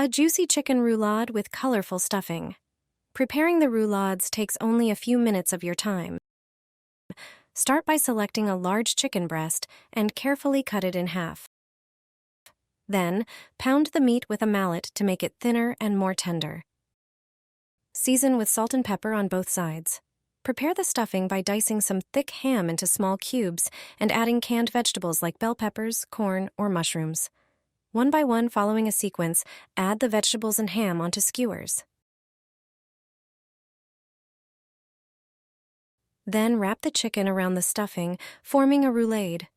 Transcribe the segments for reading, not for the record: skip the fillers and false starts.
A juicy chicken roulade with colorful stuffing. Preparing the roulades takes only a few minutes of your time. Start by selecting a large chicken breast and carefully cut it in half. Then, pound the meat with a mallet to make it thinner and more tender. Season with salt and pepper on both sides. Prepare the stuffing by dicing some thick ham into small cubes and adding canned vegetables like bell peppers, corn, or mushrooms. One by one, following a sequence, add the vegetables and ham onto skewers. Then wrap the chicken around the stuffing, forming a roulade.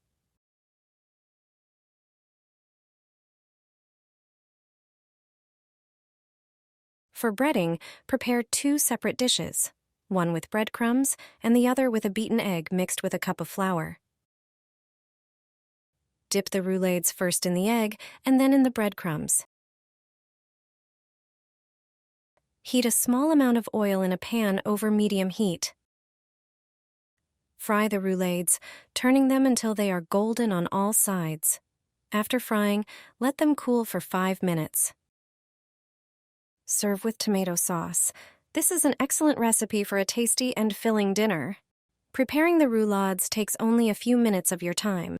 For breading, prepare 2 separate dishes, one with breadcrumbs and the other with a beaten egg mixed with a cup of flour. Dip the roulades first in the egg and then in the breadcrumbs. Heat a small amount of oil in a pan over medium heat. Fry the roulades, turning them until they are golden on all sides. After frying, let them cool for 5 minutes. Serve with tomato sauce. This is an excellent recipe for a tasty and filling dinner. Preparing the roulades takes only a few minutes of your time.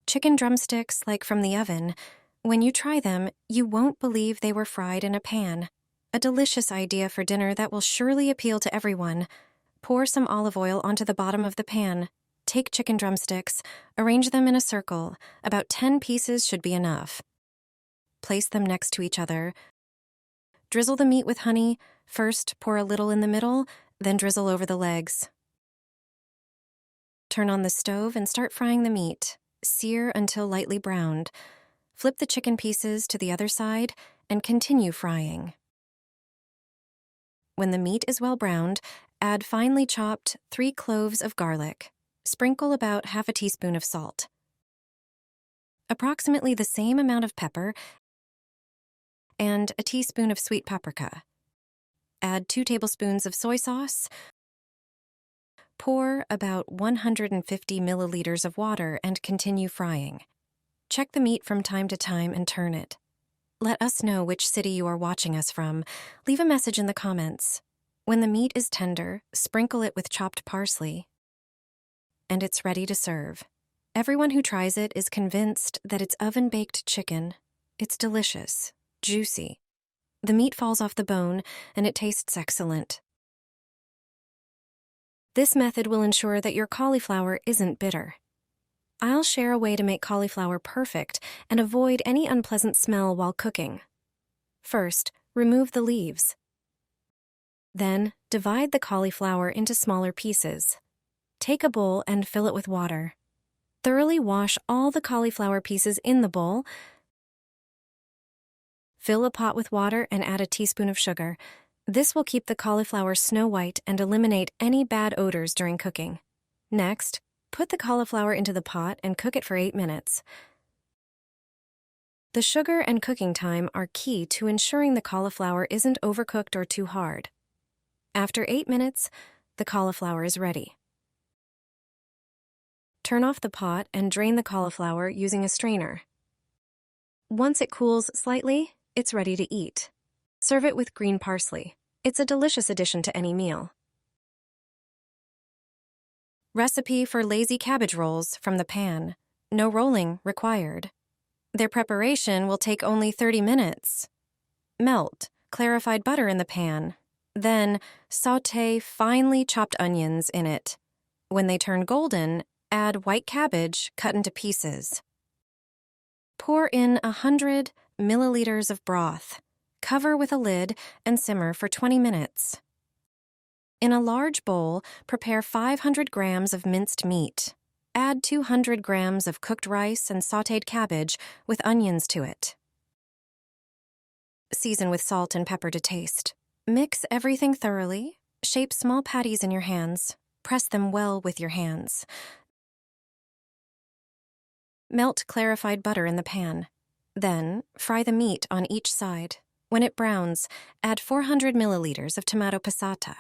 Chicken drumsticks, like from the oven, when you try them, you won't believe they were fried in a pan. A delicious idea for dinner that will surely appeal to everyone. Pour some olive oil onto the bottom of the pan. Take chicken drumsticks, arrange them in a circle. About 10 pieces should be enough. Place them next to each other. Drizzle the meat with honey. First, pour a little in the middle, then drizzle over the legs. Turn on the stove and start frying the meat. Sear until lightly browned. Flip the chicken pieces to the other side and continue frying. When the meat is well browned, add finely chopped 3 cloves of garlic. Sprinkle about half a teaspoon of salt. Approximately the same amount of pepper and a teaspoon of sweet paprika. Add 2 tablespoons of soy sauce. Pour about 150 milliliters of water and continue frying. Check the meat from time to time and turn it. Let us know which city you are watching us from. Leave a message in the comments. When the meat is tender, sprinkle it with chopped parsley. And it's ready to serve. Everyone who tries it is convinced that it's oven-baked chicken. It's delicious, juicy. The meat falls off the bone, and it tastes excellent. This method will ensure that your cauliflower isn't bitter. I'll share a way to make cauliflower perfect and avoid any unpleasant smell while cooking. First, remove the leaves. Then, divide the cauliflower into smaller pieces. Take a bowl and fill it with water. Thoroughly wash all the cauliflower pieces in the bowl. Fill a pot with water and add a teaspoon of sugar. This will keep the cauliflower snow white and eliminate any bad odors during cooking. Next, put the cauliflower into the pot and cook it for 8 minutes. The sugar and cooking time are key to ensuring the cauliflower isn't overcooked or too hard. After 8 minutes, the cauliflower is ready. Turn off the pot and drain the cauliflower using a strainer. Once it cools slightly, it's ready to eat. Serve it with green parsley. It's a delicious addition to any meal. Recipe for lazy cabbage rolls from the pan. No rolling required. Their preparation will take only 30 minutes. Melt clarified butter in the pan. Then sauté finely chopped onions in it. When they turn golden, add white cabbage cut into pieces. Pour in 100 milliliters of broth. Cover with a lid and simmer for 20 minutes. In a large bowl, prepare 500 grams of minced meat. Add 200 grams of cooked rice and sautéed cabbage with onions to it. Season with salt and pepper to taste. Mix everything thoroughly. Shape small patties in your hands. Press them well with your hands. Melt clarified butter in the pan. Then, fry the meat on each side. When it browns, add 400 milliliters of tomato passata.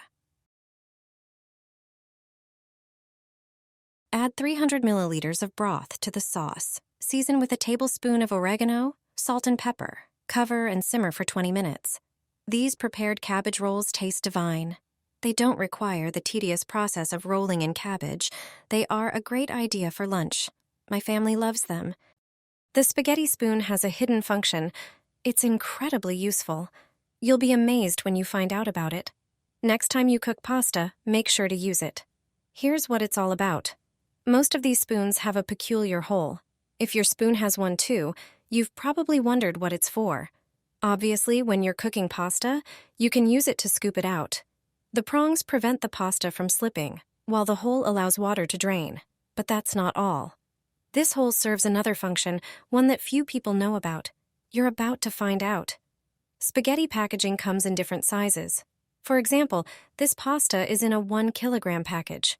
Add 300 milliliters of broth to the sauce. Season with a tablespoon of oregano, salt and pepper. Cover and simmer for 20 minutes. These prepared cabbage rolls taste divine. They don't require the tedious process of rolling in cabbage. They are a great idea for lunch. My family loves them. The spaghetti spoon has a hidden function. It's incredibly useful. You'll be amazed when you find out about it. Next time you cook pasta, make sure to use it. Here's what it's all about. Most of these spoons have a peculiar hole. If your spoon has one too, you've probably wondered what it's for. Obviously, when you're cooking pasta, you can use it to scoop it out. The prongs prevent the pasta from slipping, while the hole allows water to drain. But that's not all. This hole serves another function, one that few people know about. You're about to find out. Spaghetti packaging comes in different sizes. For example, this pasta is in a 1 kilogram package.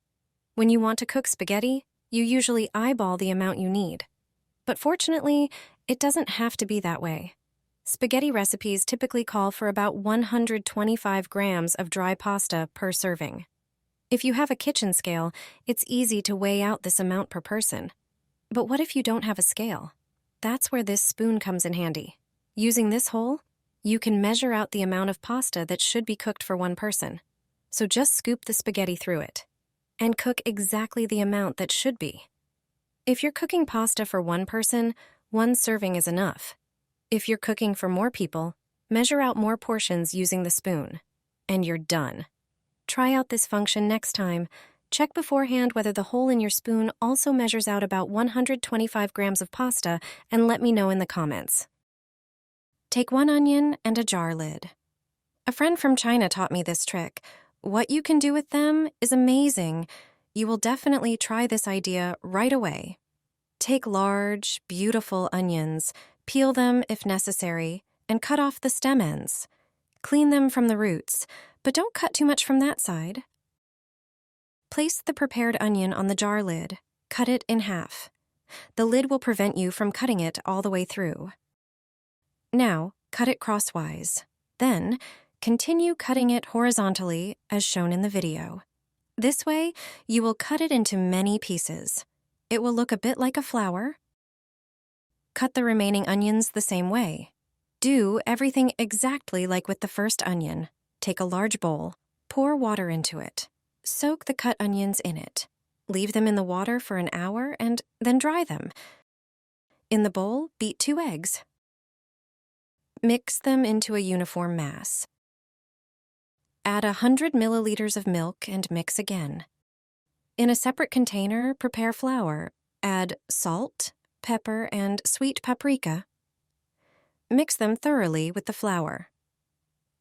When you want to cook spaghetti, you usually eyeball the amount you need. But fortunately, it doesn't have to be that way. Spaghetti recipes typically call for about 125 grams of dry pasta per serving. If you have a kitchen scale, it's easy to weigh out this amount per person. But what if you don't have a scale? That's where this spoon comes in handy. Using this hole, you can measure out the amount of pasta that should be cooked for one person. So just scoop the spaghetti through it and cook exactly the amount that should be. If you're cooking pasta for one person, one serving is enough. If you're cooking for more people, measure out more portions using the spoon, and you're done. Try out this function next time. Check beforehand whether the hole in your spoon also measures out about 125 grams of pasta and let me know in the comments. Take 1 onion and a jar lid. A friend from China taught me this trick. What you can do with them is amazing. You will definitely try this idea right away. Take large, beautiful onions, peel them if necessary, and cut off the stem ends. Clean them from the roots, but don't cut too much from that side. Place the prepared onion on the jar lid. Cut it in half. The lid will prevent you from cutting it all the way through. Now, cut it crosswise. Then, continue cutting it horizontally as shown in the video. This way, you will cut it into many pieces. It will look a bit like a flower. Cut the remaining onions the same way. Do everything exactly like with the first onion. Take a large bowl, pour water into it. Soak the cut onions in it. Leave them in the water for an hour and then dry them. In the bowl, beat 2 eggs. Mix them into a uniform mass. Add 100 milliliters of milk and mix again. In a separate container, prepare flour. Add salt, pepper, and sweet paprika. Mix them thoroughly with the flour.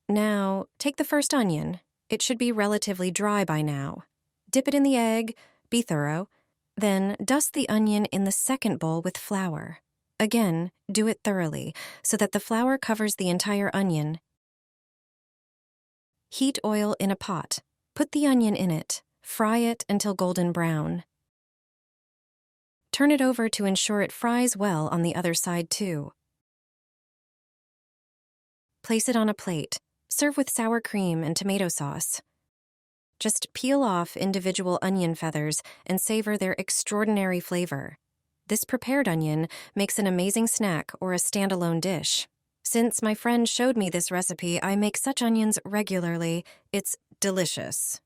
Now, take the first onion. It should be relatively dry by now. Dip it in the egg, be thorough. Then dust the onion in the second bowl with flour. Again, do it thoroughly so that the flour covers the entire onion. Heat oil in a pot. Put the onion in it. Fry it until golden brown. Turn it over to ensure it fries well on the other side too. Place it on a plate. Serve with sour cream and tomato sauce. Just peel off individual onion feathers and savor their extraordinary flavor. This prepared onion makes an amazing snack or a standalone dish. Since my friend showed me this recipe, I make such onions regularly. It's delicious.